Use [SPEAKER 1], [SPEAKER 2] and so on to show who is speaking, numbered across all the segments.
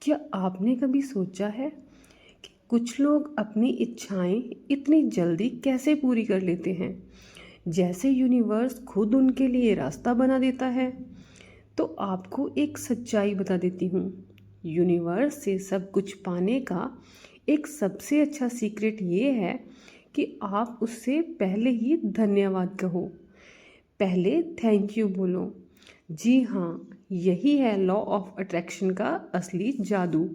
[SPEAKER 1] क्या आपने कभी सोचा है कि कुछ लोग अपनी इच्छाएं इतनी जल्दी कैसे पूरी कर लेते हैं, जैसे यूनिवर्स खुद उनके लिए रास्ता बना देता है। तो आपको एक सच्चाई बता देती हूँ। यूनिवर्स से सब कुछ पाने का एक सबसे अच्छा सीक्रेट ये है कि आप उससे पहले ही धन्यवाद कहो। पहले थैंक यू बोलो। जी हाँ, यही है लॉ ऑफ अट्रैक्शन का असली जादू।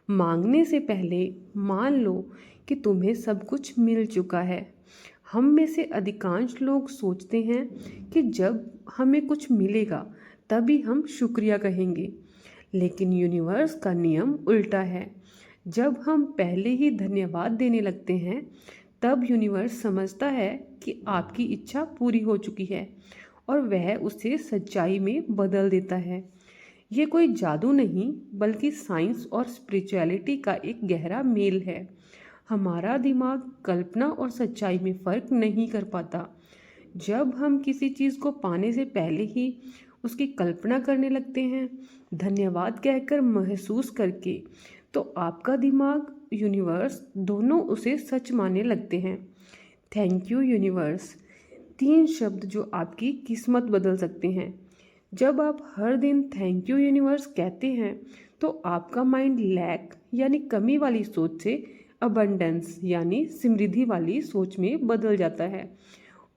[SPEAKER 1] मांगने से पहले मान लो कि तुम्हें सब कुछ मिल चुका है। हम में से अधिकांश लोग सोचते हैं कि जब हमें कुछ मिलेगा तभी हम शुक्रिया कहेंगे, लेकिन यूनिवर्स का नियम उल्टा है। जब हम पहले ही धन्यवाद देने लगते हैं तब यूनिवर्स समझता है कि आपकी इच्छा पूरी हो चुकी है और वह उसे सच्चाई में बदल देता है। ये कोई जादू नहीं, बल्कि साइंस और स्पिरिचुअलिटी का एक गहरा मेल है। हमारा दिमाग कल्पना और सच्चाई में फ़र्क नहीं कर पाता। जब हम किसी चीज़ को पाने से पहले ही उसकी कल्पना करने लगते हैं, धन्यवाद कहकर महसूस करके, तो आपका दिमाग यूनिवर्स दोनों उसे सच मानने लगते हैं। थैंक यू यूनिवर्स 3 शब्द जो आपकी किस्मत बदल सकते हैं। जब आप हर दिन थैंक यू यूनिवर्स कहते हैं तो आपका माइंड लैक यानी कमी वाली सोच से अबंडेंस यानी समृद्धि वाली सोच में बदल जाता है।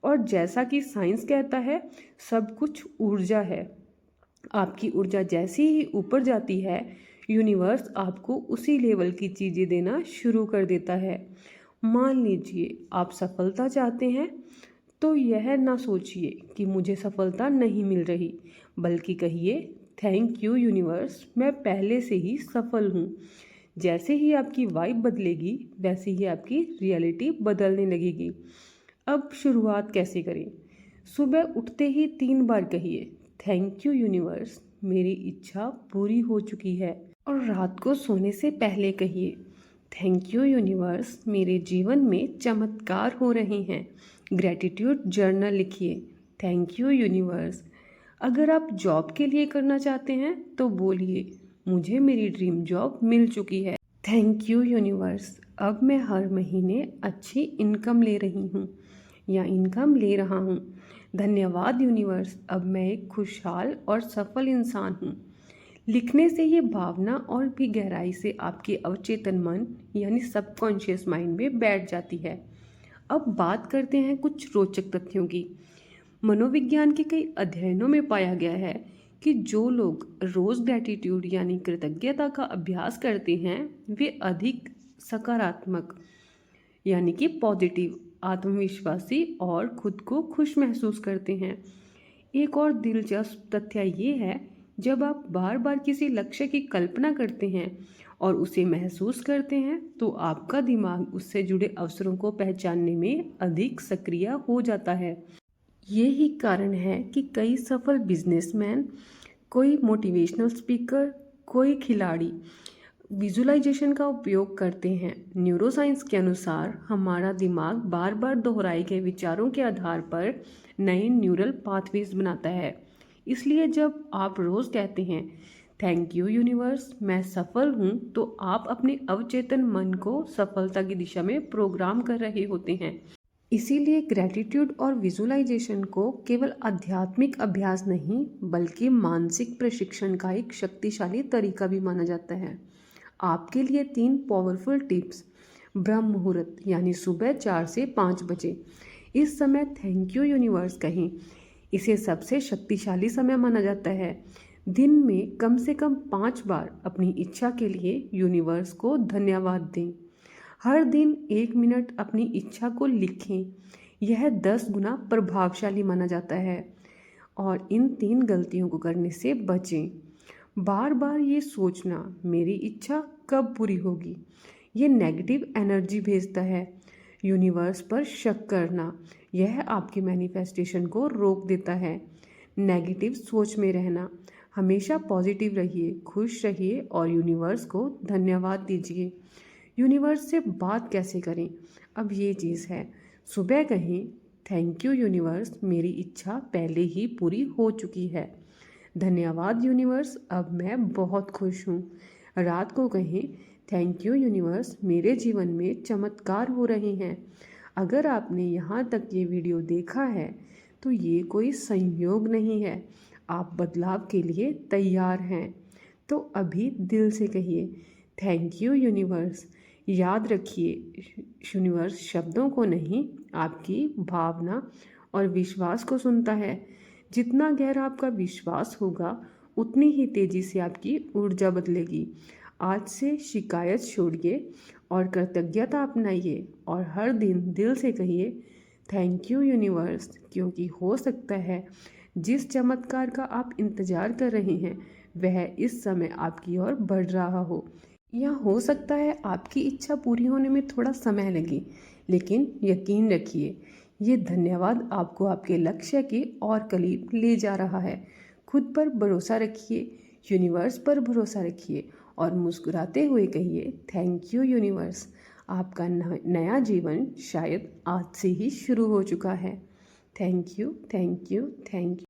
[SPEAKER 1] और जैसा कि साइंस कहता है, सब कुछ ऊर्जा है। आपकी ऊर्जा जैसे ही ऊपर जाती है, यूनिवर्स आपको उसी लेवल की चीज़ें देना शुरू कर देता है। मान लीजिए आप सफलता चाहते हैं, तो यह ना सोचिए कि मुझे सफलता नहीं मिल रही, बल्कि कहिए थैंक यू यूनिवर्स, मैं पहले से ही सफल हूँ। जैसे ही आपकी वाइब बदलेगी, वैसे ही आपकी रियलिटी बदलने लगेगी। अब शुरुआत कैसे करें? सुबह उठते ही 3 बार कहिए थैंक यू यूनिवर्स, मेरी इच्छा पूरी हो चुकी है। और रात को सोने से पहले कहिए थैंक यू यूनिवर्स, मेरे जीवन में चमत्कार हो रहे हैं। ग्रैटिट्यूड जर्नल लिखिए थैंक यू यूनिवर्स। अगर आप जॉब के लिए करना चाहते हैं तो बोलिए मुझे मेरी ड्रीम जॉब मिल चुकी है। थैंक यू यूनिवर्स, अब मैं हर महीने अच्छी इनकम ले रही हूँ या इनकम ले रहा हूँ। धन्यवाद यूनिवर्स, अब मैं एक खुशहाल और सफल इंसान हूँ। लिखने से ये भावना और भी गहराई से आपके अवचेतन मन यानी सबकॉन्शियस माइंड में बैठ जाती है। अब बात करते हैं कुछ रोचक तथ्यों की। मनोविज्ञान के कई अध्ययनों में पाया गया है कि जो लोग रोज ग्रैटिट्यूड यानी कृतज्ञता का अभ्यास करते हैं, वे अधिक सकारात्मक यानी कि पॉजिटिव, आत्मविश्वासी और खुद को खुश महसूस करते हैं। एक और दिलचस्प तथ्य ये है, जब आप बार बार किसी लक्ष्य की कल्पना करते हैं और उसे महसूस करते हैं, तो आपका दिमाग उससे जुड़े अवसरों को पहचानने में अधिक सक्रिय हो जाता है। यही कारण है कि कई सफल बिजनेसमैन, कोई मोटिवेशनल स्पीकर, कोई खिलाड़ी विजुअलाइजेशन का उपयोग करते हैं। न्यूरोसाइंस के अनुसार हमारा दिमाग बार बार दोहराए गए विचारों के आधार पर नए न्यूरल पाथवेज बनाता है। इसलिए जब आप रोज़ कहते हैं थैंक यू यूनिवर्स, मैं सफल हूँ, तो आप अपने अवचेतन मन को सफलता की दिशा में प्रोग्राम कर रहे होते हैं। इसीलिए ग्रैटिट्यूड और विजुअलाइजेशन को केवल आध्यात्मिक अभ्यास नहीं, बल्कि मानसिक प्रशिक्षण का एक शक्तिशाली तरीका भी माना जाता है। आपके लिए 3 पावरफुल टिप्स। ब्रह्म मुहूर्त यानी सुबह 4 से 5 बजे। इस समय थैंक यू यूनिवर्स कहें। इसे सबसे शक्तिशाली समय माना जाता है। दिन में कम से कम 5 बार अपनी इच्छा के लिए यूनिवर्स को धन्यवाद दें। हर दिन 1 मिनट अपनी इच्छा को लिखें। यह 10 गुना प्रभावशाली माना जाता है। और इन 3 गलतियों को करने से बचें। बार बार ये सोचना मेरी इच्छा कब पूरी होगी, ये नेगेटिव एनर्जी भेजता है। यूनिवर्स पर शक करना, यह आपके मैनिफेस्टेशन को रोक देता है। नेगेटिव सोच में रहना, हमेशा पॉजिटिव रहिए, खुश रहिए और यूनिवर्स को धन्यवाद दीजिए। यूनिवर्स से बात कैसे करें? अब ये चीज़ है, सुबह कहें थैंक यू यूनिवर्स, मेरी इच्छा पहले ही पूरी हो चुकी है। धन्यवाद यूनिवर्स, अब मैं बहुत खुश हूँ। रात को कहें, थैंक यू यूनिवर्स, मेरे जीवन में चमत्कार हो रहे हैं। अगर आपने यहाँ तक ये वीडियो देखा है तो ये कोई संयोग नहीं है, आप बदलाव के लिए तैयार हैं। तो अभी दिल से कहिए, थैंक यू यूनिवर्स। याद रखिए, यूनिवर्स शब्दों को नहीं, आपकी भावना और विश्वास को सुनता है। जितना गहरा आपका विश्वास होगा, उतनी ही तेज़ी से आपकी ऊर्जा बदलेगी। आज से शिकायत छोड़िए और कृतज्ञता अपनाइए और हर दिन दिल से कहिए, थैंक यू यूनिवर्स, क्योंकि हो सकता है जिस चमत्कार का आप इंतज़ार कर रहे हैं वह इस समय आपकी ओर बढ़ रहा हो। या हो सकता है आपकी इच्छा पूरी होने में थोड़ा समय लगे, लेकिन यकीन रखिए ये धन्यवाद आपको आपके लक्ष्य के और करीब ले जा रहा है। खुद पर भरोसा रखिए, यूनिवर्स पर भरोसा रखिए और मुस्कुराते हुए कहिए, थैंक यू यूनिवर्स। आपका नया जीवन शायद आज से ही शुरू हो चुका है। Thank you, thank you, thank you.